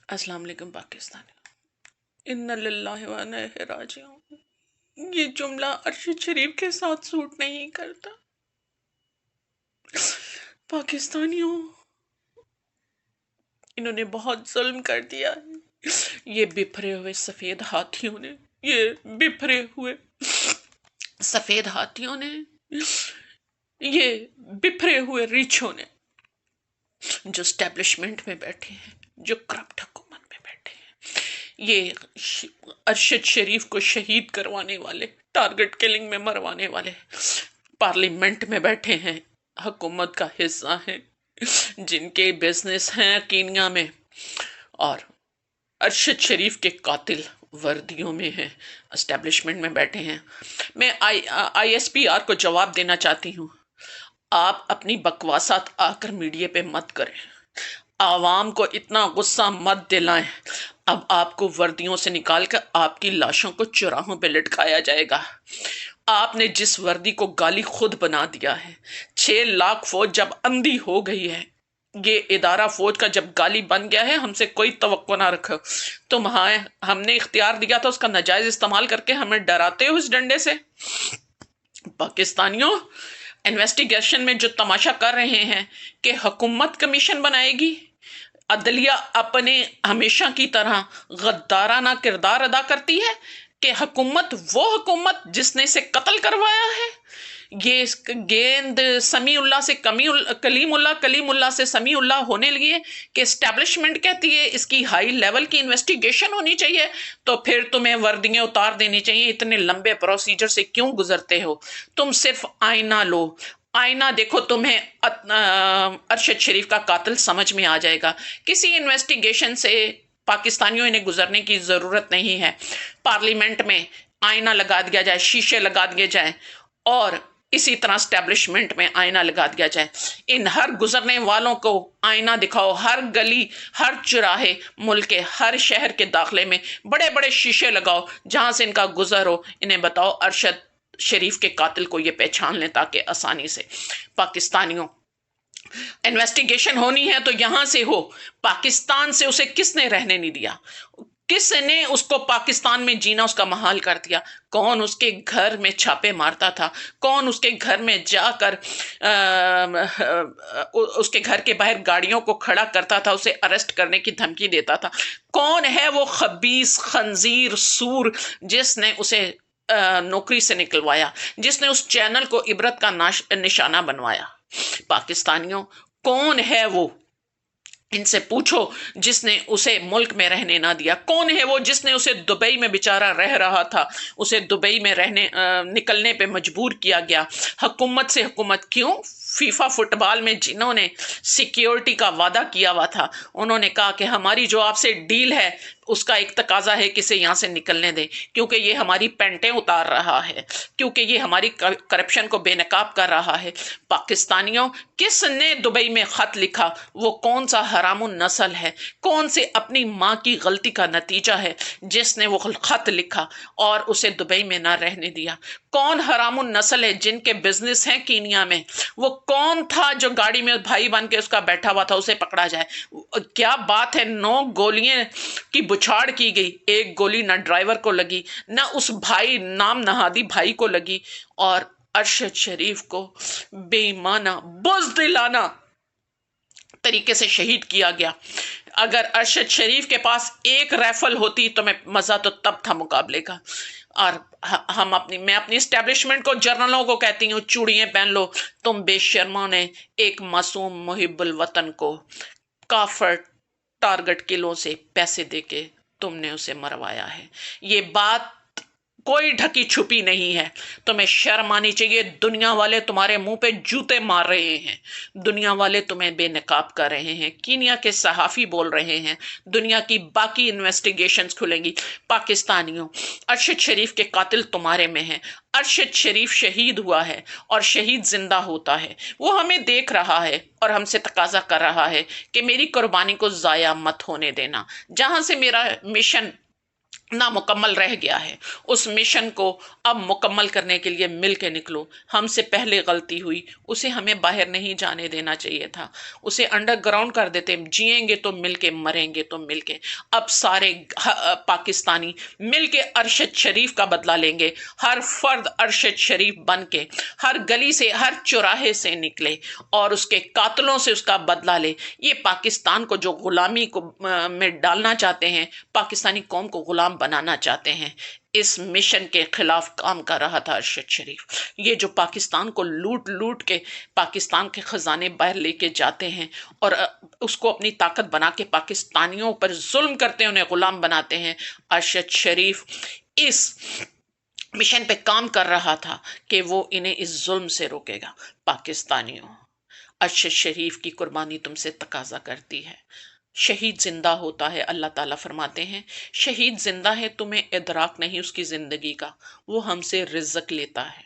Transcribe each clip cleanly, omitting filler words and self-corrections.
अस्सलाम वालेकुम पाकिस्तानी। इन्ना लिल्लाहि व इन्ना इलैहि राजिऊन। ये जुमला अरशद शरीफ के साथ सूट नहीं करता। पाकिस्तानियों, इन्होंने बहुत जुल्म कर दिया है। ये बिखरे हुए सफेद हाथियों ने, ये बिखरे हुए सफेद हाथियों ने, ये बिखरे हुए रीछों ने, जो स्टैब्लिशमेंट में बैठे हैं, जो करप्ट हुकूमत में बैठे हैं, ये अरशद शरीफ को शहीद करवाने वाले, टारगेट किलिंग में मरवाने वाले पार्लियामेंट में बैठे हैं, हुकूमत का हिस्सा हैं, जिनके बिजनेस हैं कीनिया में, और अरशद शरीफ के कातिल वर्दियों में हैं, एस्टेब्लिशमेंट में बैठे हैं। मैं ISPR को जवाब देना चाहती हूँ, आप अपनी बकवासात आकर मीडिया पे मत करें, आवाम को इतना गुस्सा मत दिलाएं। अब आपको वर्दियों से निकालकर आपकी लाशों को चौराहों पे लटकाया जाएगा। आपने जिस वर्दी को गाली खुद बना दिया है, 6 लाख फौज जब अंधी हो गई है, ये इदारा फौज का जब गाली बन गया है, हमसे कोई तवक्को ना रखो। तुम हमने इख्तियार दिया था, उसका नाजायज इस्तेमाल करके हमें डराते हो इस डंडे से। पाकिस्तानियों, इन्वेस्टिगेशन में जो तमाशा कर रहे हैं कि हुकूमत कमीशन बनाएगी, अदलिया अपने हमेशा की तरह गद्दाराना किरदार अदा करती है कि वो हुकूमत जिसने इसे कत्ल करवाया है, ये गेंद समीउल्लाह से कलीमुल्लाह, कलीमुल्लाह से समीउल्लाह होने लगी कि एस्टैब्लिशमेंट कहती है इसकी हाई लेवल की इन्वेस्टिगेशन होनी चाहिए, तो फिर तुम्हें वर्दियां उतार देनी चाहिए। इतने लंबे प्रोसीजर से क्यों गुजरते हो? तुम सिर्फ आईना लो, आईना देखो, तुम्हें अरशद शरीफ का कातिल समझ में आ जाएगा। किसी इन्वेस्टिगेशन से पाकिस्तानियों इन्हें गुजरने की ज़रूरत नहीं है। पार्लियामेंट में आईना लगा दिया जाए, शीशे लगा दिए जाए, और इसी तरह स्टैब्लिशमेंट में आईना लगा दिया जाए। इन हर गुजरने वालों को आईना दिखाओ, हर गली, हर चौराहे, मुल्क के हर शहर के दाखिले में बड़े बड़े शीशे लगाओ, जहां से इनका गुजर हो। इन्हें बताओ अरशद शरीफ के कातिल को ये पहचान लें, ताकि आसानी से। पाकिस्तानियों, इन्वेस्टिगेशन होनी है तो यहां से हो। पाकिस्तान से उसे किसने रहने नहीं दिया? किसने उसको पाकिस्तान में जीना उसका महाल कर दिया? कौन उसके घर में छापे मारता था? कौन उसके घर में जाकर उसके घर के बाहर गाड़ियों को खड़ा करता था, उसे अरेस्ट करने की धमकी देता था? कौन है वो खबीस खंजीर सूर जिसने उसे नौकरी से निकलवाया, जिसने उस चैनल को इबरत का निशाना बनवाया? पाकिस्तानियों, कौन है वो? इनसे पूछो जिसने उसे मुल्क में रहने ना दिया। कौन है वो जिसने उसे दुबई में बेचारा रह रहा था, उसे दुबई में निकलने पे मजबूर किया गया? हुकूमत से हुकूमत क्यों? फीफा फुटबॉल में जिन्होंने सिक्योरिटी का वादा किया हुआ था, उन्होंने कहा कि हमारी जो आपसे डील है उसका एक तकाजा है कि इसे यहाँ से निकलने दें, क्योंकि ये हमारी पेंटें उतार रहा है, क्योंकि ये हमारी करप्शन को बेनकाब कर रहा है। पाकिस्तानियों, किसने दुबई में खत लिखा? वो कौन सा हरामुन नस्ल है, कौन से अपनी माँ की गलती का नतीजा है जिसने वो खत लिखा और उसे दुबई में ना रहने दिया? कौन हरामुन नस्ल है जिनके बिजनेस हैं कीनिया में? वो कौन था जो गाड़ी में भाई बन के उसका बैठा हुआ था, उसे पकड़ा जाए? क्या बात है, 9 गोलियां की बुछाड़ की गई, एक गोली ना ड्राइवर को लगी, ना उस भाई नाम नहादी भाई को लगी, और अरशद शरीफ को बेईमाना बुज़दिलाना तरीके से शहीद किया गया। अगर अरशद शरीफ के पास एक राइफल होती तो मैं मजा तो तब था मुकाबले का। और मैं अपनी एस्टेब्लिशमेंट को, जर्नलों को कहती हूँ, चूड़ियां पहन लो। तुम बेशर्मों ने एक मासूम मुहिब्बुल वतन को काफर टारगेट किलों से पैसे देके तुमने उसे मरवाया है। ये बात कोई ढकी छुपी नहीं है। तुम्हें शर्म आनी चाहिए। दुनिया वाले तुम्हारे मुंह पे जूते मार रहे हैं, दुनिया वाले तुम्हें बेनकाब कर रहे हैं, कीनिया के सहाफी बोल रहे हैं, दुनिया की बाकी इन्वेस्टिगेशंस खुलेंगी। पाकिस्तानियों, अरशद शरीफ के कातिल तुम्हारे में हैं। अरशद शरीफ शहीद हुआ है और शहीद जिंदा होता है, वो हमें देख रहा है और हमसे तकाजा कर रहा है कि मेरी कुर्बानी को जाया मत होने देना। जहां से मेरा मिशन नामुकम्मल रह गया है। उस मिशन को अब मुकम्मल करने के लिए मिल के निकलो। हमसे पहले गलती हुई, उसे हमें बाहर नहीं जाने देना चाहिए था, उसे अंडरग्राउंड कर देते। जिएंगे तो मिल के, मरेंगे तो मिल के। अब सारे पाकिस्तानी मिल के अरशद शरीफ का बदला लेंगे। हर फर्द अरशद शरीफ बन के हर गली से, हर चौराहे से निकले और उसके कातलों से उसका बदला ले। ये पाकिस्तान को जो गुलामी को में डालना चाहते हैं, पाकिस्तानी कौम को गुलाम बनाना चाहते हैं, इस मिशन के खिलाफ काम कर रहा था अरशद शरीफ। ये जो पाकिस्तान को लूट लूट के पाकिस्तान के खजाने बाहर लेके जाते हैं और उसको अपनी ताकत बना के पाकिस्तानियों पर जुल्म करते हैं, उन्हें गुलाम बनाते हैं, अरशद शरीफ इस मिशन पे काम कर रहा था कि वो इन्हें इस जुल्म से रोकेगा। पाकिस्तानियों, अरशद शरीफ की कुर्बानी तुमसे तकाजा करती है। शहीद जिंदा होता है, अल्लाह ताला फरमाते हैं शहीद जिंदा है, तुम्हें इदराक नहीं उसकी जिंदगी का, वो हमसे रिज़्क लेता है।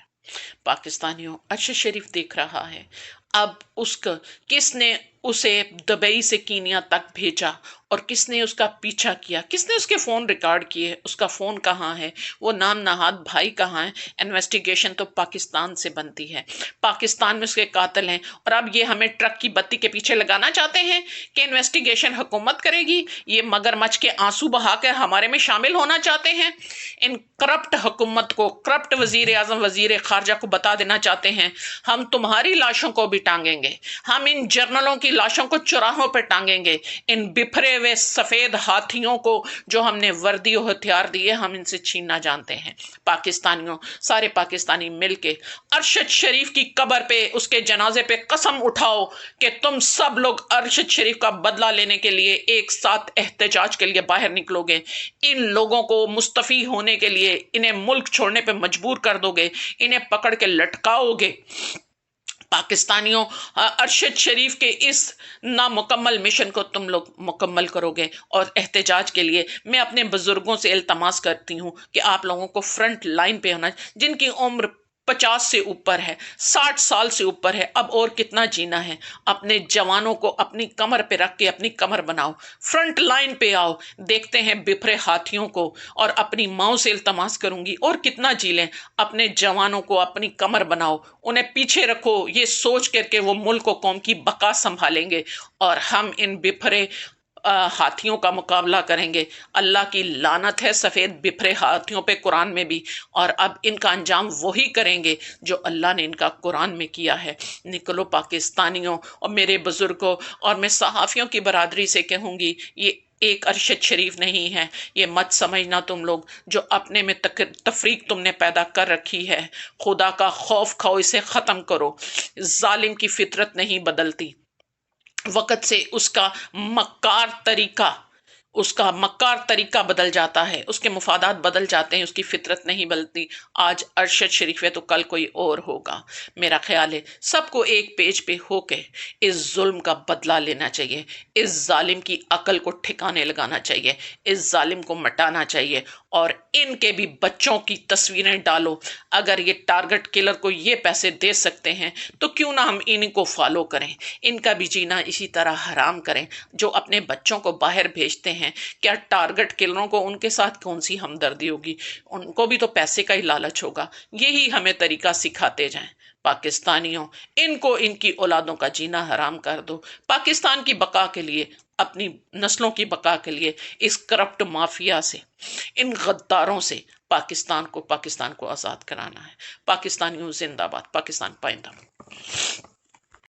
पाकिस्तानियों, अरशद शरीफ देख रहा है अब उसका किसने उसे दुबई से कीनिया तक भेजा और किसने उसका पीछा किया, किसने उसके फोन रिकॉर्ड किए, उसका फोन कहाँ है, वो नाम नहाद भाई कहाँ है। इन्वेस्टिगेशन तो पाकिस्तान से बनती है, पाकिस्तान में उसके कातिल हैं। और अब ये हमें ट्रक की बत्ती के पीछे लगाना चाहते हैं कि इन्वेस्टिगेशन हुकूमत करेगी। ये मगरमच्छ के आंसू बहाकर हमारे में शामिल होना चाहते हैं। इन करप्ट हुकूमत को, करप्ट वजीर आजम, वजीर खारजा को बता देना चाहते हैं हम तुम्हारी लाशों को भी टांगेंगे, हम इन जर्नलों की लाशों को चौराहों पर टांगेंगे, इन बिफरे हुए सफेद हाथियों को जो हमने वर्दी और हथियार दिए हम इनसे छीनना जानते हैं। पाकिस्तानियों, सारे पाकिस्तानी मिलके अरशद शरीफ की कब्र पे, उसके जनाजे पे कसम उठाओ कि तुम सब लोग अरशद शरीफ का बदला लेने के लिए एक साथ एहतजाज के लिए बाहर निकलोगे। इन लोगों को मुस्तफी होने के लिए इन्हें मुल्क छोड़ने पे मजबूर कर दोगे, इन्हें पकड़ के लटकाओगे। पाकिस्तानियों, अरशद शरीफ के इस नामुकम्मल मिशन को तुम लोग मुकम्मल करोगे। और एहतजाज के लिए मैं अपने बुजुर्गों से इल्तमास करती हूँ कि आप लोगों को फ्रंट लाइन पे होना, जिनकी उम्र 50 से ऊपर है, 60 साल से ऊपर है, अब और कितना जीना है। अपने जवानों को अपनी कमर पे रख के अपनी कमर बनाओ, फ्रंट लाइन पे आओ, देखते हैं बिफरे हाथियों को। और अपनी माओ से इल्तमास करूंगी और कितना जी लें, अपने जवानों को अपनी कमर बनाओ, उन्हें पीछे रखो, ये सोच करके वो मुल्क को कौम की बका संभालेंगे और हम इन बिफरे हाथियों का मुकाबला करेंगे। अल्लाह की लानत है सफ़ेद बिफरे हाथियों पे कुरान में भी, और अब इनका अंजाम वही करेंगे जो अल्लाह ने इनका कुरान में किया है। निकलो पाकिस्तानियों और मेरे बुजुर्गों, और मैं सहाफ़ियों की बरादरी से कहूँगी, ये एक अरशद शरीफ नहीं है, ये मत समझना तुम लोग जो अपने में तफरीक तुमने पैदा कर रखी है। खुदा का खौफ खाओ, इसे ख़त्म करो। जालिम की फितरत नहीं बदलती, वक़्त से उसका मक्कार तरीका बदल जाता है, उसके मुफादात बदल जाते हैं, उसकी फितरत नहीं बदलती। आज अरशद शरीफ है तो कल कोई और होगा। मेरा ख्याल है सबको एक पेज पे होके इस जुल्म का बदला लेना चाहिए, इस जालिम की अकल को ठिकाने लगाना चाहिए, इस जालिम को मटाना चाहिए। और इनके भी बच्चों की तस्वीरें डालो। अगर ये टारगेट किलर को ये पैसे दे सकते हैं तो क्यों ना हम इनको फॉलो करें, इनका भी जीना इसी तरह हराम करें। जो अपने बच्चों को बाहर भेजते हैं, क्या टारगेट किलरों को उनके साथ कौन सी हमदर्दी होगी, उनको भी तो पैसे का ही लालच होगा। यही हमें तरीका सिखाते जाएं। पाकिस्तानियों, इनको इनकी औलादों का जीना हराम कर दो। पाकिस्तान की बका के लिए, अपनी नस्लों की बका के लिए इस करप्ट माफिया से, इन गद्दारों से पाकिस्तान को आज़ाद कराना है। पाकिस्तानियों जिंदाबाद, पाकिस्तान पाइंदा।